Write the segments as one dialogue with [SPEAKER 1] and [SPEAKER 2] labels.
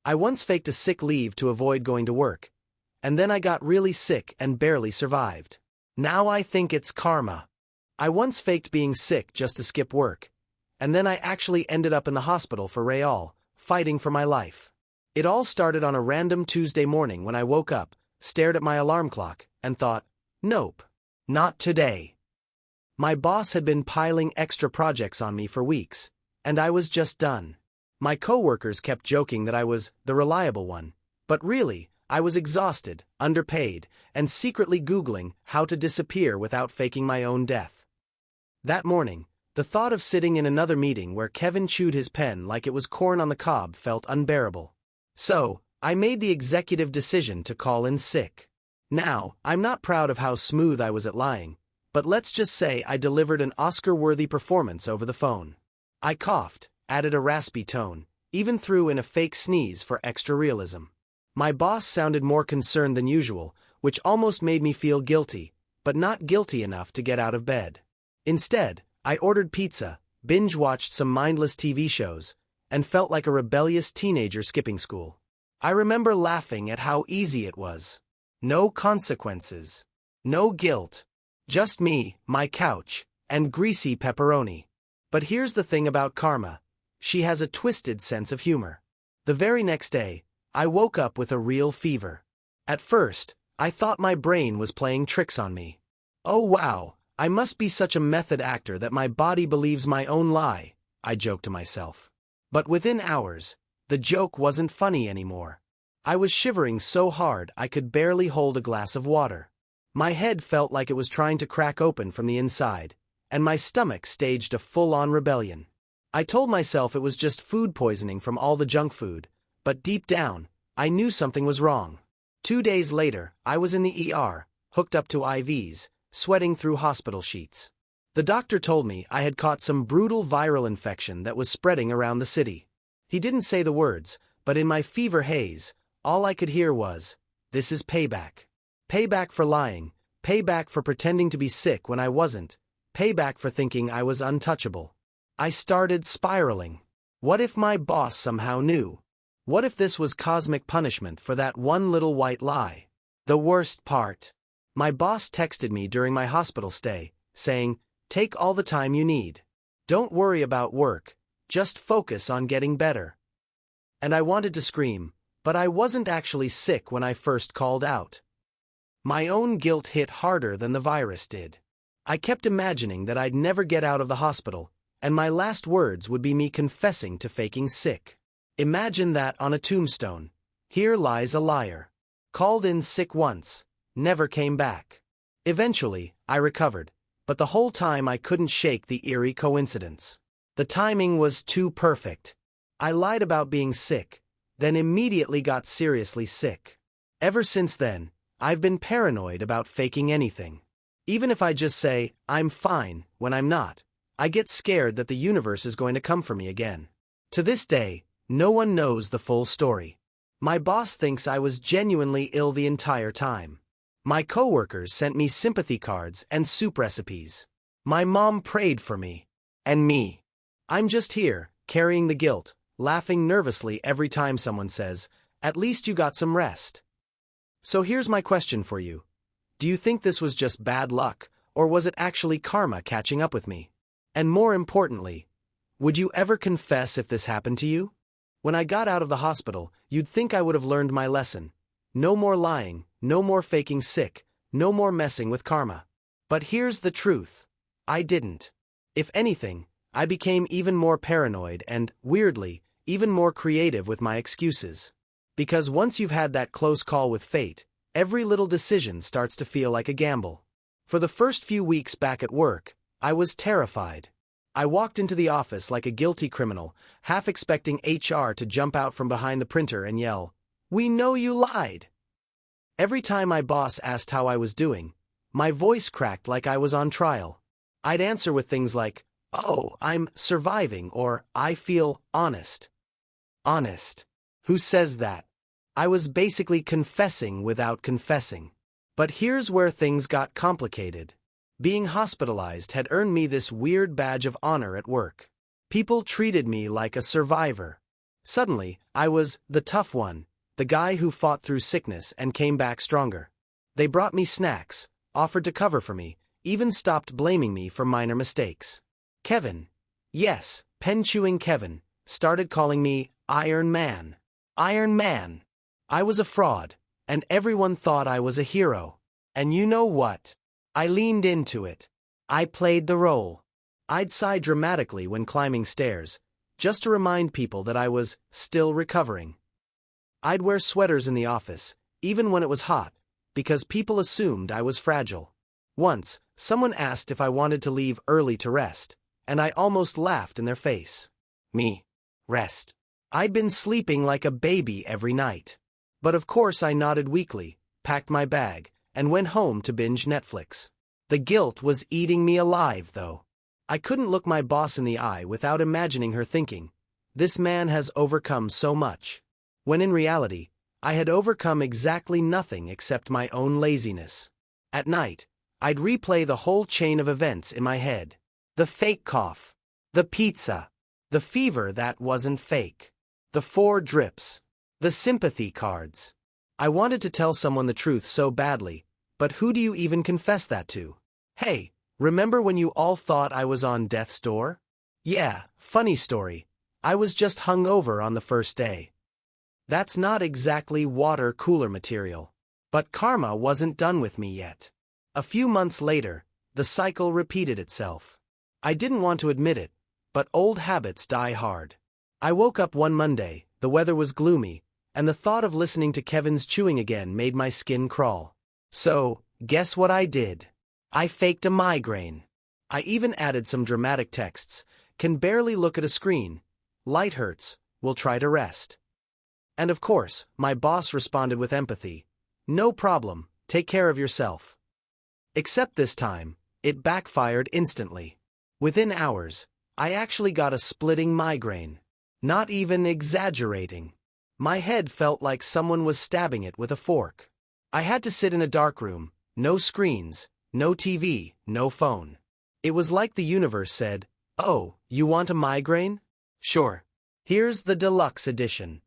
[SPEAKER 1] I once faked a sick leave to avoid going to work, and then I got really sick and barely survived. Now I think it's karma. I once faked being sick just to skip work, and then I actually ended up in the hospital for real, fighting for my life. It all started on a random Tuesday morning when I woke up, stared at my alarm clock, and thought, nope, not today. My boss had been piling extra projects on me for weeks, and I was just done. My coworkers kept joking that I was the reliable one, but really, I was exhausted, underpaid, and secretly Googling how to disappear without faking my own death. That morning, the thought of sitting in another meeting where Kevin chewed his pen like it was corn on the cob felt unbearable. So, I made the executive decision to call in sick. Now, I'm not proud of how smooth I was at lying, but let's just say I delivered an Oscar-worthy performance over the phone. I coughed, added a raspy tone, even threw in a fake sneeze for extra realism. My boss sounded more concerned than usual, which almost made me feel guilty, but not guilty enough to get out of bed. Instead, I ordered pizza, binge-watched some mindless TV shows, and felt like a rebellious teenager skipping school. I remember laughing at how easy it was. No consequences. No guilt. Just me, my couch, and greasy pepperoni. But here's the thing about karma. She has a twisted sense of humor. The very next day, I woke up with a real fever. At first, I thought my brain was playing tricks on me. Oh wow, I must be such a method actor that my body believes my own lie, I joked to myself. But within hours, the joke wasn't funny anymore. I was shivering so hard I could barely hold a glass of water. My head felt like it was trying to crack open from the inside, and my stomach staged a full-on rebellion. I told myself it was just food poisoning from all the junk food, but deep down, I knew something was wrong. 2 days later, I was in the ER, hooked up to IVs, sweating through hospital sheets. The doctor told me I had caught some brutal viral infection that was spreading around the city. He didn't say the words, but in my fever haze, all I could hear was, "This is payback. Payback for lying, payback for pretending to be sick when I wasn't, payback for thinking I was untouchable." I started spiraling. What if my boss somehow knew? What if this was cosmic punishment for that one little white lie? The worst part. My boss texted me during my hospital stay, saying, "Take all the time you need. Don't worry about work, just focus on getting better." And I wanted to scream, but I wasn't actually sick when I first called out. My own guilt hit harder than the virus did. I kept imagining that I'd never get out of the hospital, and my last words would be me confessing to faking sick. Imagine that on a tombstone. Here lies a liar. Called in sick once, never came back. Eventually, I recovered, but the whole time I couldn't shake the eerie coincidence. The timing was too perfect. I lied about being sick, then immediately got seriously sick. Ever since then, I've been paranoid about faking anything. Even if I just say, "I'm fine," when I'm not, I get scared that the universe is going to come for me again. To this day, no one knows the full story. My boss thinks I was genuinely ill the entire time. My coworkers sent me sympathy cards and soup recipes. My mom prayed for me. And me. I'm just here, carrying the guilt, laughing nervously every time someone says, "At least you got some rest." So here's my question for you. Do you think this was just bad luck, or was it actually karma catching up with me? And more importantly, would you ever confess if this happened to you? When I got out of the hospital, you'd think I would have learned my lesson. No more lying, no more faking sick, no more messing with karma. But here's the truth. I didn't. If anything, I became even more paranoid and, weirdly, even more creative with my excuses. Because once you've had that close call with fate, every little decision starts to feel like a gamble. For the first few weeks back at work, I was terrified. I walked into the office like a guilty criminal, half expecting HR to jump out from behind the printer and yell, "We know you lied!" Every time my boss asked how I was doing, my voice cracked like I was on trial. I'd answer with things like, "Oh, I'm surviving," or "I feel honest." Honest. Who says that? I was basically confessing without confessing. But here's where things got complicated. Being hospitalized had earned me this weird badge of honor at work. People treated me like a survivor. Suddenly, I was the tough one, the guy who fought through sickness and came back stronger. They brought me snacks, offered to cover for me, even stopped blaming me for minor mistakes. Kevin, yes, pen-chewing Kevin, started calling me Iron Man. Iron Man. I was a fraud, and everyone thought I was a hero. And you know what? I leaned into it. I played the role. I'd sigh dramatically when climbing stairs, just to remind people that I was still recovering. I'd wear sweaters in the office, even when it was hot, because people assumed I was fragile. Once, someone asked if I wanted to leave early to rest, and I almost laughed in their face. Me. Rest. I'd been sleeping like a baby every night. But of course I nodded weakly, packed my bag, and went home to binge Netflix. The guilt was eating me alive, though. I couldn't look my boss in the eye without imagining her thinking, "This man has overcome so much." When in reality, I had overcome exactly nothing except my own laziness. At night, I'd replay the whole chain of events in my head. The fake cough. The pizza. The fever that wasn't fake. The 4 drips. The sympathy cards. I wanted to tell someone the truth so badly, but who do you even confess that to? Hey, remember when you all thought I was on death's door? Yeah, funny story. I was just hungover on the first day. That's not exactly water cooler material. But karma wasn't done with me yet. A few months later, the cycle repeated itself. I didn't want to admit it, but old habits die hard. I woke up one Monday, the weather was gloomy, and the thought of listening to Kevin's chewing again made my skin crawl. So, guess what I did? I faked a migraine. I even added some dramatic texts. Can barely look at a screen. Light hurts. Will try to rest. And of course, my boss responded with empathy. No problem, take care of yourself. Except this time, it backfired instantly. Within hours, I actually got a splitting migraine. Not even exaggerating. My head felt like someone was stabbing it with a fork. I had to sit in a dark room, no screens, no TV, no phone. It was like the universe said, "Oh, you want a migraine? Sure. Here's the deluxe edition."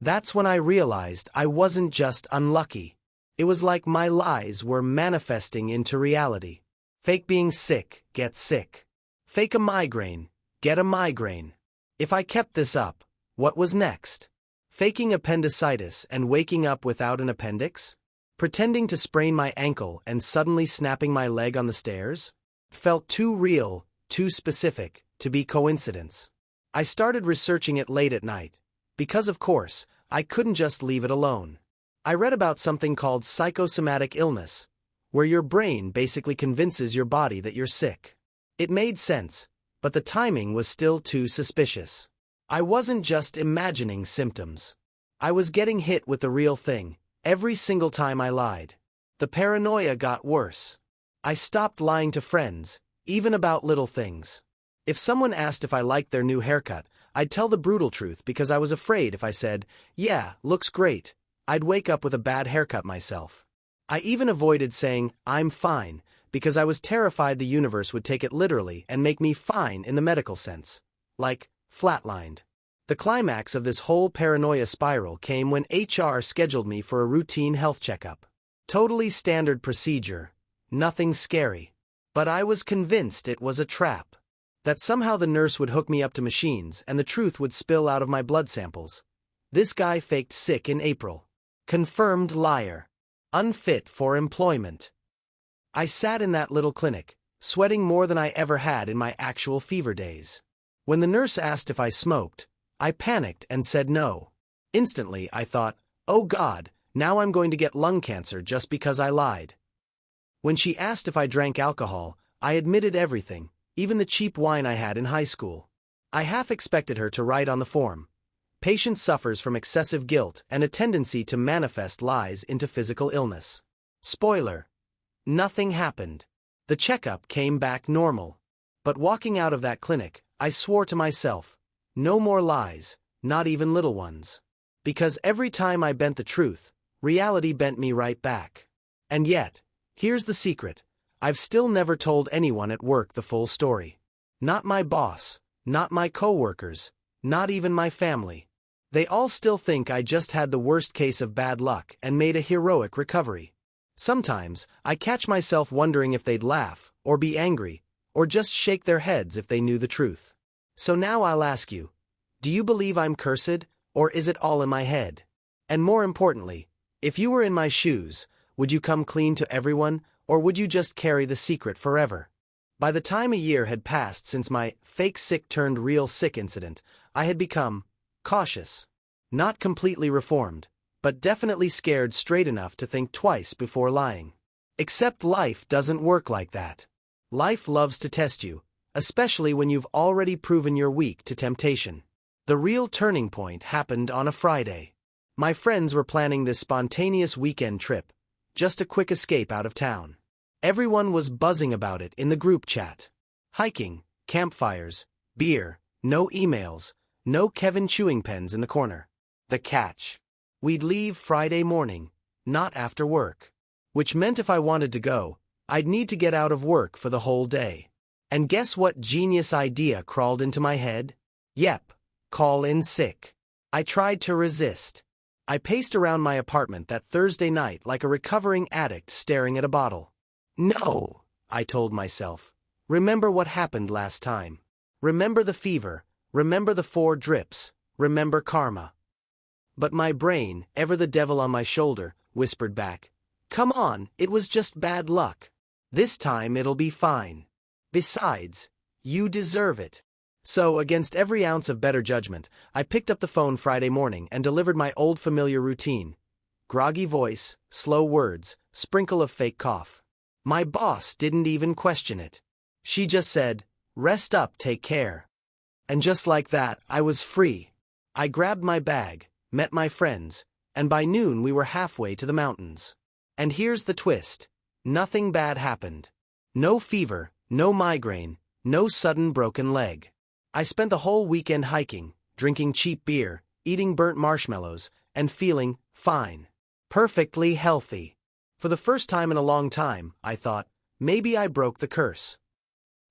[SPEAKER 1] That's when I realized I wasn't just unlucky. It was like my lies were manifesting into reality. Fake being sick, get sick. Fake a migraine, get a migraine. If I kept this up, what was next? Faking appendicitis and waking up without an appendix? Pretending to sprain my ankle and suddenly snapping my leg on the stairs? It felt too real, too specific, to be coincidence. I started researching it late at night. Because of course, I couldn't just leave it alone. I read about something called psychosomatic illness, where your brain basically convinces your body that you're sick. It made sense, but the timing was still too suspicious. I wasn't just imagining symptoms. I was getting hit with the real thing, every single time I lied. The paranoia got worse. I stopped lying to friends, even about little things. If someone asked if I liked their new haircut, I'd tell the brutal truth because I was afraid if I said, "Yeah, looks great," I'd wake up with a bad haircut myself. I even avoided saying, "I'm fine," because I was terrified the universe would take it literally and make me fine in the medical sense. Like, flatlined. The climax of this whole paranoia spiral came when HR scheduled me for a routine health checkup. Totally standard procedure. Nothing scary. But I was convinced it was a trap. That somehow the nurse would hook me up to machines and the truth would spill out of my blood samples. This guy faked sick in April. Confirmed liar. Unfit for employment. I sat in that little clinic, sweating more than I ever had in my actual fever days. When the nurse asked if I smoked, I panicked and said no. Instantly I thought, oh God, now I'm going to get lung cancer just because I lied. When she asked if I drank alcohol, I admitted everything, even the cheap wine I had in high school. I half expected her to write on the form, "Patient suffers from excessive guilt and a tendency to manifest lies into physical illness." Spoiler. Nothing happened. The checkup came back normal. But walking out of that clinic, I swore to myself, no more lies, not even little ones. Because every time I bent the truth, reality bent me right back. And yet, here's the secret. I've still never told anyone at work the full story. Not my boss, not my coworkers, not even my family. They all still think I just had the worst case of bad luck and made a heroic recovery. Sometimes, I catch myself wondering if they'd laugh, or be angry, or just shake their heads if they knew the truth. So now I'll ask you, do you believe I'm cursed, or is it all in my head? And more importantly, if you were in my shoes, would you come clean to everyone, or would you just carry the secret forever? By the time a year had passed since my fake sick turned real sick incident, I had become cautious. Not completely reformed, but definitely scared straight enough to think twice before lying. Except life doesn't work like that. Life loves to test you, especially when you've already proven you're weak to temptation. The real turning point happened on a Friday. My friends were planning this spontaneous weekend trip, just a quick escape out of town. Everyone was buzzing about it in the group chat. Hiking, campfires, beer, no emails, no Kevin chewing pens in the corner. The catch: we'd leave Friday morning, not after work. Which meant if I wanted to go, I'd need to get out of work for the whole day. And guess what genius idea crawled into my head? Yep, call in sick. I tried to resist. I paced around my apartment that Thursday night like a recovering addict staring at a bottle. No, I told myself. Remember what happened last time. Remember the fever. Remember the 4 drips. Remember karma. But my brain, ever the devil on my shoulder, whispered back, "Come on, it was just bad luck. This time it'll be fine. Besides, you deserve it." So, against every ounce of better judgment, I picked up the phone Friday morning and delivered my old familiar routine. Groggy voice, slow words, sprinkle of fake cough. My boss didn't even question it. She just said, "Rest up, take care." And just like that, I was free. I grabbed my bag, met my friends, and by noon we were halfway to the mountains. And here's the twist. Nothing bad happened. No fever, no migraine, no sudden broken leg. I spent the whole weekend hiking, drinking cheap beer, eating burnt marshmallows, and feeling fine. Perfectly healthy. For the first time in a long time, I thought, maybe I broke the curse.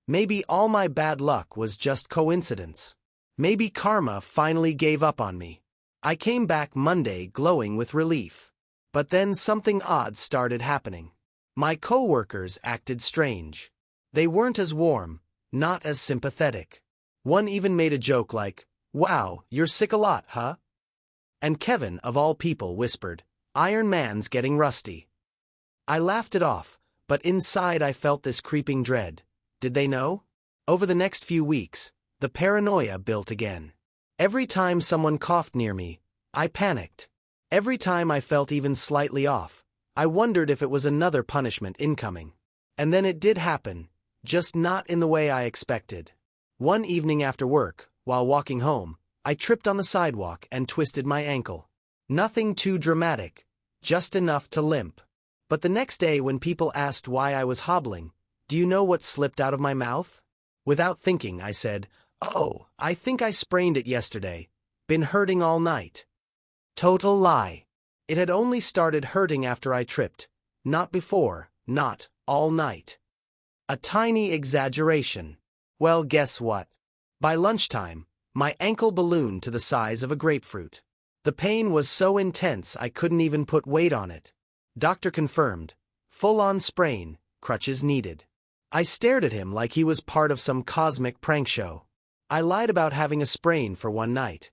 [SPEAKER 1] Maybe all my bad luck was just coincidence. Maybe karma finally gave up on me. I came back Monday glowing with relief. But then something odd started happening. My coworkers acted strange. They weren't as warm, not as sympathetic. One even made a joke like, "Wow, you're sick a lot, huh?" And Kevin, of all people, whispered, "Iron Man's getting rusty." I laughed it off, but inside I felt this creeping dread. Did they know? Over the next few weeks, the paranoia built again. Every time someone coughed near me, I panicked. Every time I felt even slightly off, I wondered if it was another punishment incoming. And then it did happen, just not in the way I expected. One evening after work, while walking home, I tripped on the sidewalk and twisted my ankle. Nothing too dramatic, just enough to limp. But the next day when people asked why I was hobbling, do you know what slipped out of my mouth? Without thinking, I said, "Oh, I think I sprained it yesterday. Been hurting all night." Total lie. It had only started hurting after I tripped, not before, not all night. A tiny exaggeration. Well, guess what? By lunchtime, my ankle ballooned to the size of a grapefruit. The pain was so intense I couldn't even put weight on it. Doctor confirmed. Full-on sprain, crutches needed. I stared at him like he was part of some cosmic prank show. I lied about having a sprain for one night.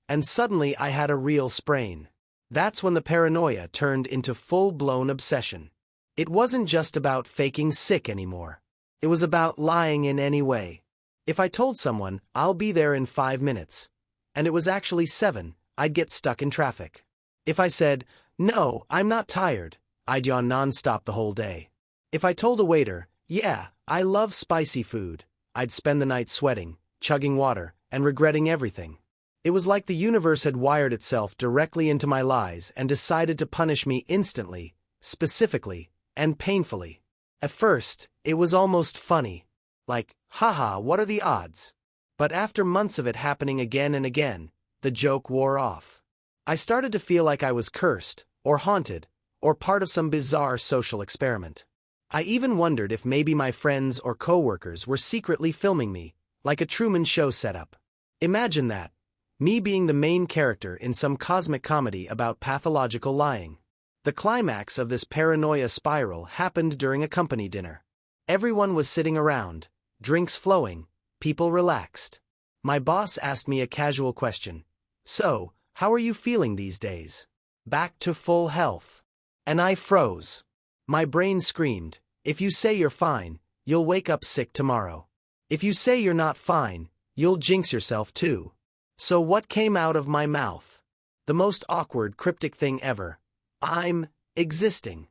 [SPEAKER 1] And suddenly I had a real sprain. That's when the paranoia turned into full-blown obsession. It wasn't just about faking sick anymore. It was about lying in any way. If I told someone, "I'll be there in 5 minutes," and it was actually 7, I'd get stuck in traffic. If I said, "No, I'm not tired," I'd yawn nonstop the whole day. If I told a waiter, "Yeah, I love spicy food," I'd spend the night sweating, chugging water, and regretting everything. It was like the universe had wired itself directly into my lies and decided to punish me instantly, specifically, and painfully. At first, it was almost funny. Like, haha, what are the odds? But after months of it happening again and again, the joke wore off. I started to feel like I was cursed, or haunted, or part of some bizarre social experiment. I even wondered if maybe my friends or coworkers were secretly filming me, like a Truman Show setup. Imagine that. Me being the main character in some cosmic comedy about pathological lying. The climax of this paranoia spiral happened during a company dinner. Everyone was sitting around, drinks flowing, people relaxed. My boss asked me a casual question. So, how are you feeling these days? Back to full health. And I froze. My brain screamed, if you say you're fine, you'll wake up sick tomorrow. If you say you're not fine, you'll jinx yourself too. So what came out of my mouth? The most awkward, cryptic thing ever. I'm existing.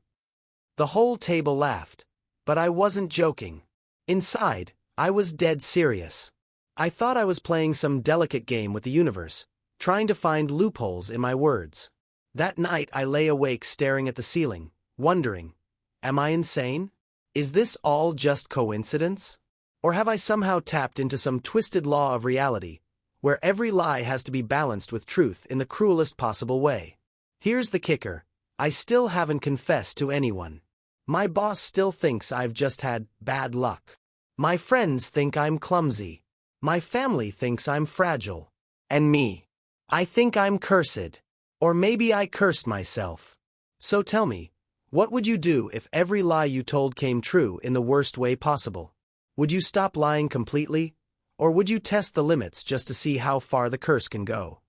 [SPEAKER 1] The whole table laughed, but I wasn't joking. Inside, I was dead serious. I thought I was playing some delicate game with the universe, trying to find loopholes in my words. That night I lay awake staring at the ceiling, wondering, am I insane? Is this all just coincidence? Or have I somehow tapped into some twisted law of reality, where every lie has to be balanced with truth in the cruelest possible way? Here's the kicker, I still haven't confessed to anyone. My boss still thinks I've just had bad luck. My friends think I'm clumsy. My family thinks I'm fragile. And me, I think I'm cursed. Or maybe I cursed myself. So tell me, what would you do if every lie you told came true in the worst way possible? Would you stop lying completely? Or would you test the limits just to see how far the curse can go?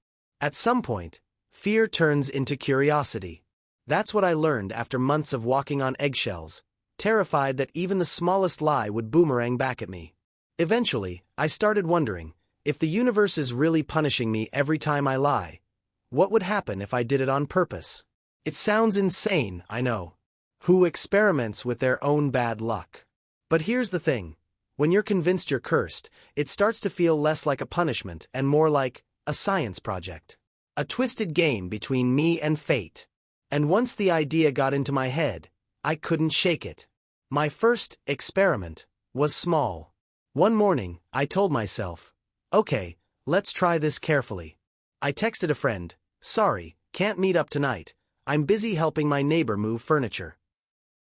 [SPEAKER 1] At some point, fear turns into curiosity. That's what I learned after months of walking on eggshells, terrified that even the smallest lie would boomerang back at me. Eventually, I started wondering, if the universe is really punishing me every time I lie, what would happen if I did it on purpose? It sounds insane, I know. Who experiments with their own bad luck? But here's the thing. When you're convinced you're cursed, it starts to feel less like a punishment and more like a science project. A twisted game between me and fate. And once the idea got into my head, I couldn't shake it. My first experiment was small. One morning, I told myself, okay, let's try this carefully. I texted a friend, sorry, can't meet up tonight, I'm busy helping my neighbor move furniture.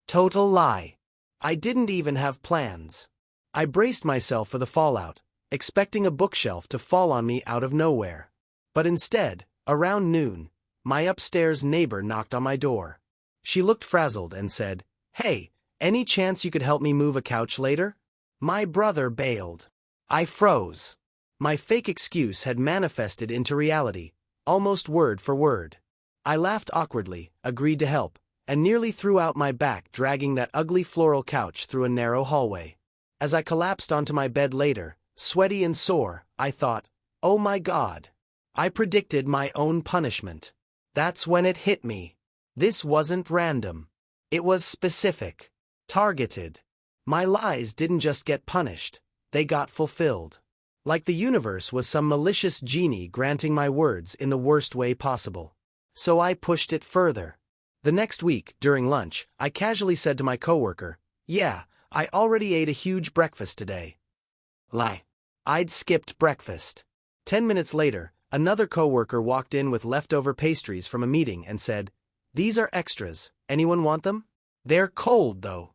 [SPEAKER 1] Total lie. I didn't even have plans. I braced myself for the fallout, expecting a bookshelf to fall on me out of nowhere. But instead, around noon, my upstairs neighbor knocked on my door. She looked frazzled and said, hey, any chance you could help me move a couch later? My brother bailed. I froze. My fake excuse had manifested into reality, almost word for word. I laughed awkwardly, agreed to help, and nearly threw out my back dragging that ugly floral couch through a narrow hallway. As I collapsed onto my bed later, sweaty and sore, I thought, oh my God. I predicted my own punishment. That's when it hit me. This wasn't random. It was specific. Targeted. My lies didn't just get punished, they got fulfilled. Like the universe was some malicious genie granting my words in the worst way possible. So I pushed it further. The next week, during lunch, I casually said to my coworker, yeah, I already ate a huge breakfast today. Lie. I'd skipped breakfast. 10 minutes later, another coworker walked in with leftover pastries from a meeting and said, these are extras, anyone want them? They're cold though.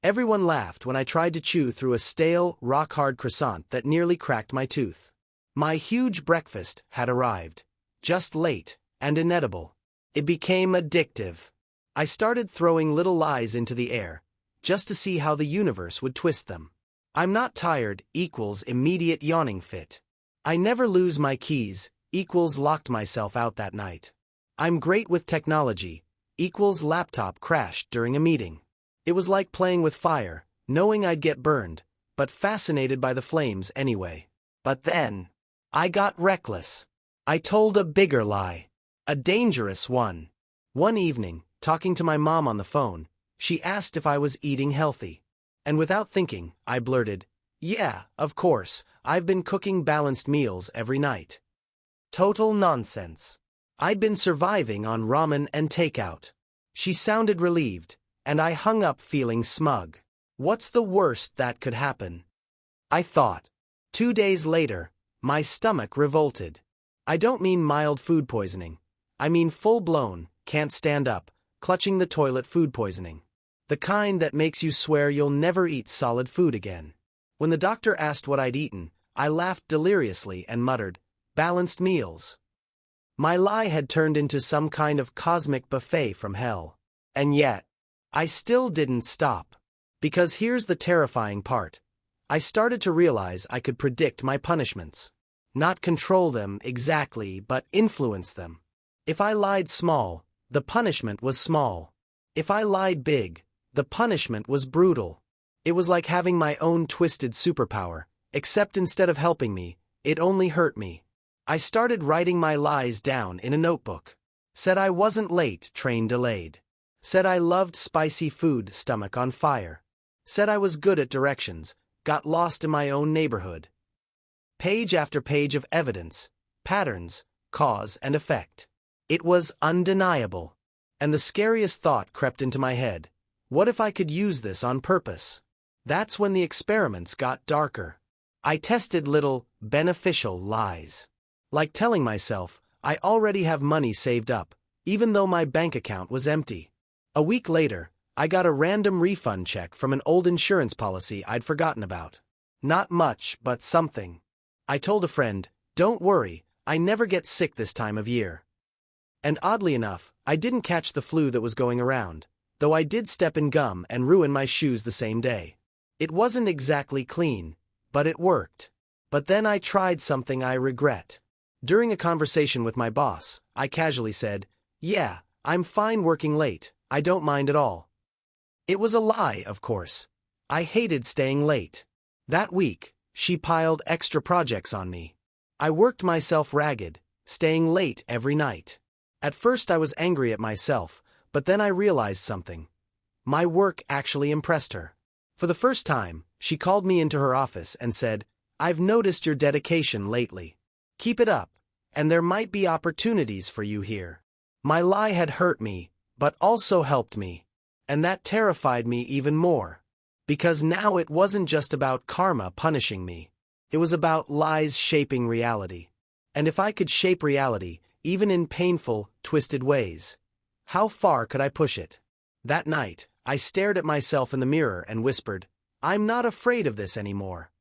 [SPEAKER 1] Everyone laughed when I tried to chew through a stale, rock-hard croissant that nearly cracked my tooth. My huge breakfast had arrived. Just late, and inedible. It became addictive. I started throwing little lies into the air, just to see how the universe would twist them. I'm not tired equals immediate yawning fit. I never lose my keys equals locked myself out that night. I'm great with technology equals laptop crashed during a meeting. It was like playing with fire, knowing I'd get burned, but fascinated by the flames anyway. But then, I got reckless. I told a bigger lie. A dangerous one. One evening, talking to my mom on the phone, she asked if I was eating healthy. And without thinking, I blurted, yeah, of course, I've been cooking balanced meals every night. Total nonsense. I'd been surviving on ramen and takeout. She sounded relieved, and I hung up feeling smug. What's the worst that could happen? I thought. 2 days later, my stomach revolted. I don't mean mild food poisoning. I mean full-blown, can't stand up, clutching the toilet food poisoning. The kind that makes you swear you'll never eat solid food again. When the doctor asked what I'd eaten, I laughed deliriously and muttered, balanced meals. My lie had turned into some kind of cosmic buffet from hell. And yet, I still didn't stop. Because here's the terrifying part. I started to realize I could predict my punishments. Not control them exactly, but influence them. If I lied small, the punishment was small. If I lied big, the punishment was brutal. It was like having my own twisted superpower, except instead of helping me, it only hurt me. I started writing my lies down in a notebook. Said I wasn't late, train delayed. Said I loved spicy food, stomach on fire. Said I was good at directions, got lost in my own neighborhood. Page after page of evidence, patterns, cause and effect. It was undeniable. And the scariest thought crept into my head. What if I could use this on purpose? That's when the experiments got darker. I tested little, beneficial lies. Like telling myself, I already have money saved up, even though my bank account was empty. A week later, I got a random refund check from an old insurance policy I'd forgotten about. Not much, but something. I told a friend, don't worry, I never get sick this time of year. And oddly enough, I didn't catch the flu that was going around, though I did step in gum and ruin my shoes the same day. It wasn't exactly clean, but it worked. But then I tried something I regret. During a conversation with my boss, I casually said, yeah, I'm fine working late, I don't mind at all. It was a lie, of course. I hated staying late. That week, she piled extra projects on me. I worked myself ragged, staying late every night. At first I was angry at myself, but then I realized something. My work actually impressed her. For the first time, she called me into her office and said, I've noticed your dedication lately. Keep it up, and there might be opportunities for you here. My lie had hurt me, but also helped me. And that terrified me even more. Because now it wasn't just about karma punishing me. It was about lies shaping reality. And if I could shape reality, even in painful, twisted ways, how far could I push it? That night, I stared at myself in the mirror and whispered, I'm not afraid of this anymore.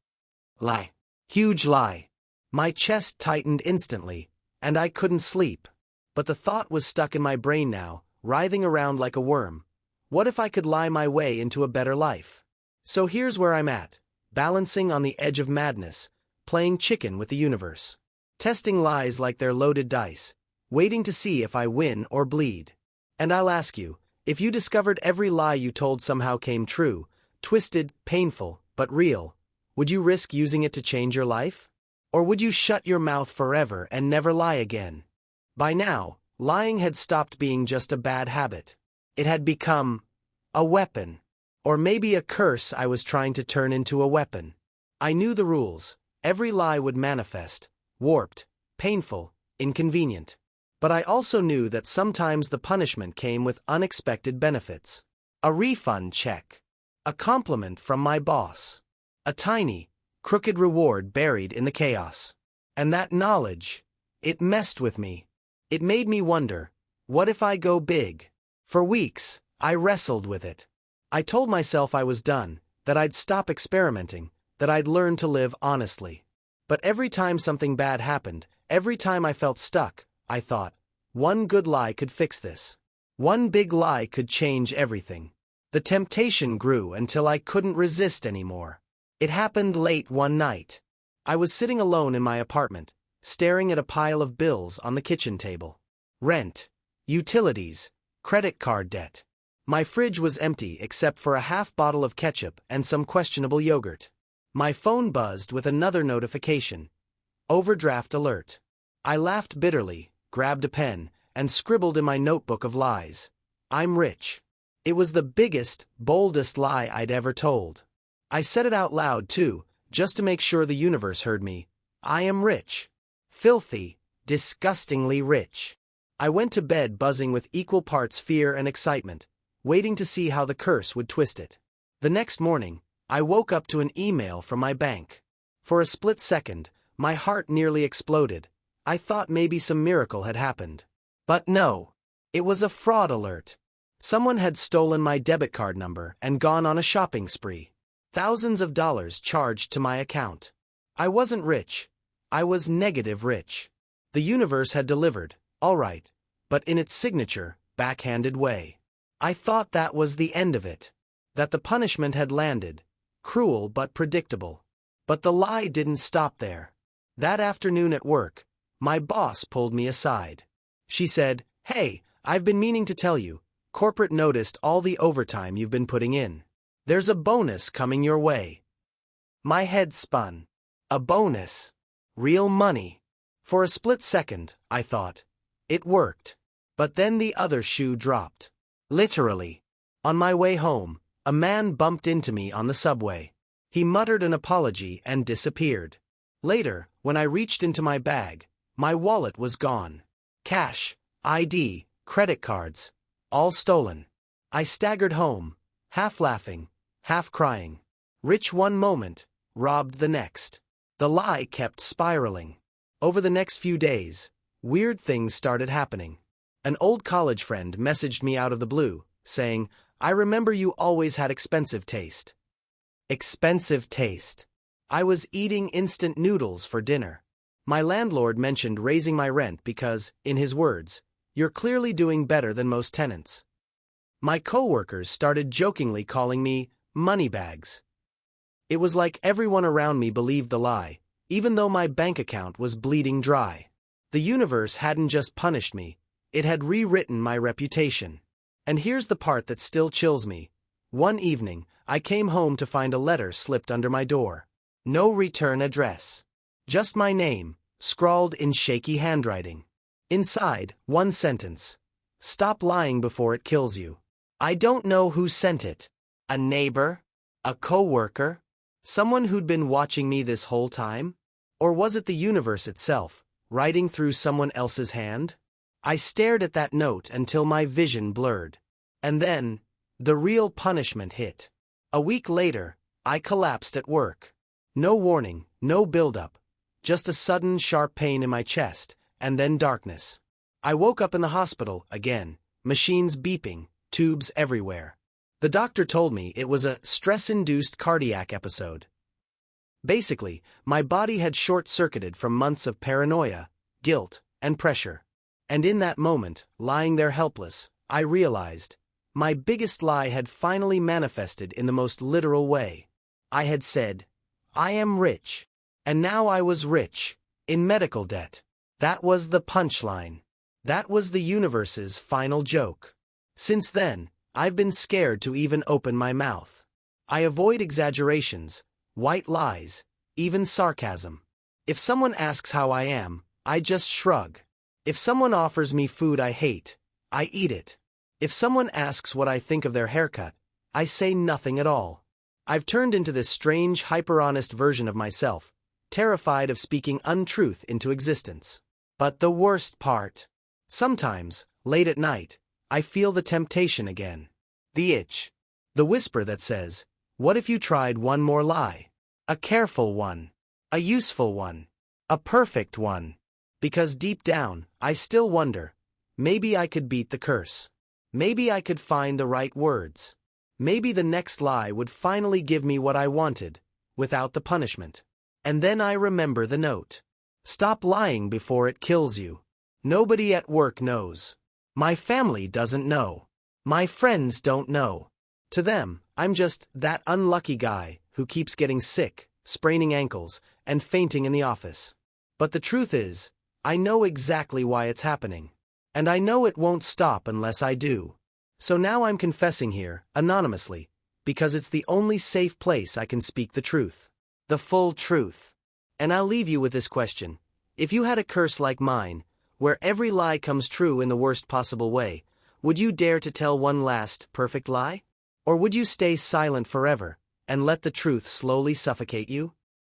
[SPEAKER 1] Lie. Huge lie. My chest tightened instantly, and I couldn't sleep. But the thought was stuck in my brain now, writhing around like a worm. What if I could lie my way into a better life? So here's where I'm at, balancing on the edge of madness, playing chicken with the universe. Testing lies like they're loaded dice, waiting to see if I win or bleed. And I'll ask you, if you discovered every lie you told somehow came true, twisted, painful, but real, would you risk using it to change your life? Or would you shut your mouth forever and never lie again? By now, lying had stopped being just a bad habit. It had become a weapon. Or maybe a curse I was trying to turn into a weapon. I knew the rules. Every lie would manifest, warped, painful, inconvenient. But I also knew that sometimes the punishment came with unexpected benefits. A refund check. A compliment from my boss. A tiny, crooked reward buried in the chaos. And that knowledge, it messed with me. It made me wonder, what if I go big? For weeks, I wrestled with it. I told myself I was done, that I'd stop experimenting, that I'd learn to live honestly. But every time something bad happened, every time I felt stuck, I thought, one good lie could fix this. One big lie could change everything. The temptation grew until I couldn't resist anymore. It happened late one night. I was sitting alone in my apartment, staring at a pile of bills on the kitchen table. Rent, utilities, credit card debt. My fridge was empty except for a half bottle of ketchup and some questionable yogurt. My phone buzzed with another notification. Overdraft alert. I laughed bitterly, grabbed a pen, and scribbled in my notebook of lies. I'm rich. It was the biggest, boldest lie I'd ever told. I said it out loud too, just to make sure the universe heard me. I am rich. Filthy, disgustingly rich. I went to bed buzzing with equal parts fear and excitement, waiting to see how the curse would twist it. The next morning, I woke up to an email from my bank. For a split second, my heart nearly exploded. I thought maybe some miracle had happened. But no. It was a fraud alert. Someone had stolen my debit card number and gone on a shopping spree. Thousands of dollars charged to my account. I wasn't rich. I was negative rich. The universe had delivered, all right, but in its signature, backhanded way. I thought that was the end of it. That the punishment had landed, cruel but predictable. But the lie didn't stop there. That afternoon at work, my boss pulled me aside. She said, "Hey, I've been meaning to tell you, corporate noticed all the overtime you've been putting in. There's a bonus coming your way." My head spun. A bonus. Real money. For a split second, I thought. It worked. But then the other shoe dropped. Literally. On my way home, a man bumped into me on the subway. He muttered an apology and disappeared. Later, when I reached into my bag, my wallet was gone. Cash, ID, credit cards, all stolen. I staggered home, half laughing, half crying. Rich one moment, robbed the next. The lie kept spiraling. Over the next few days, weird things started happening. An old college friend messaged me out of the blue, saying, "I remember you always had expensive taste." Expensive taste. I was eating instant noodles for dinner. My landlord mentioned raising my rent because, in his words, "You're clearly doing better than most tenants." My coworkers started jokingly calling me moneybags. It was like everyone around me believed the lie, even though my bank account was bleeding dry. The universe hadn't just punished me, it had rewritten my reputation. And here's the part that still chills me. One evening, I came home to find a letter slipped under my door. No return address. Just my name, scrawled in shaky handwriting. Inside, one sentence. "Stop lying before it kills you." I don't know who sent it. A neighbor? A coworker? Someone who'd been watching me this whole time? Or was it the universe itself, writing through someone else's hand? I stared at that note until my vision blurred. And then, the real punishment hit. A week later, I collapsed at work. No warning, no build-up. Just a sudden sharp pain in my chest, and then darkness. I woke up in the hospital again, machines beeping, tubes everywhere. The doctor told me it was a stress-induced cardiac episode. Basically, my body had short-circuited from months of paranoia, guilt, and pressure. And in that moment, lying there helpless, I realized, my biggest lie had finally manifested in the most literal way. I had said, "I am rich." And now I was rich, in medical debt. That was the punchline. That was the universe's final joke. Since then, I've been scared to even open my mouth. I avoid exaggerations, white lies, even sarcasm. If someone asks how I am, I just shrug. If someone offers me food I hate, I eat it. If someone asks what I think of their haircut, I say nothing at all. I've turned into this strange, hyper-honest version of myself, terrified of speaking untruth into existence. But the worst part. Sometimes, late at night, I feel the temptation again. The itch. The whisper that says, what if you tried one more lie? A careful one. A useful one. A perfect one. Because deep down, I still wonder, maybe I could beat the curse. Maybe I could find the right words. Maybe the next lie would finally give me what I wanted, without the punishment. And then I remember the note. Stop lying before it kills you. Nobody at work knows. My family doesn't know. My friends don't know. To them, I'm just that unlucky guy who keeps getting sick, spraining ankles, and fainting in the office. But the truth is, I know exactly why it's happening. And I know it won't stop unless I do. So now I'm confessing here, anonymously, because it's the only safe place I can speak the truth. The full truth. And I'll leave you with this question. If you had a curse like mine, where every lie comes true in the worst possible way, would you dare to tell one last, perfect lie? Or would you stay silent forever, and let the truth slowly suffocate you?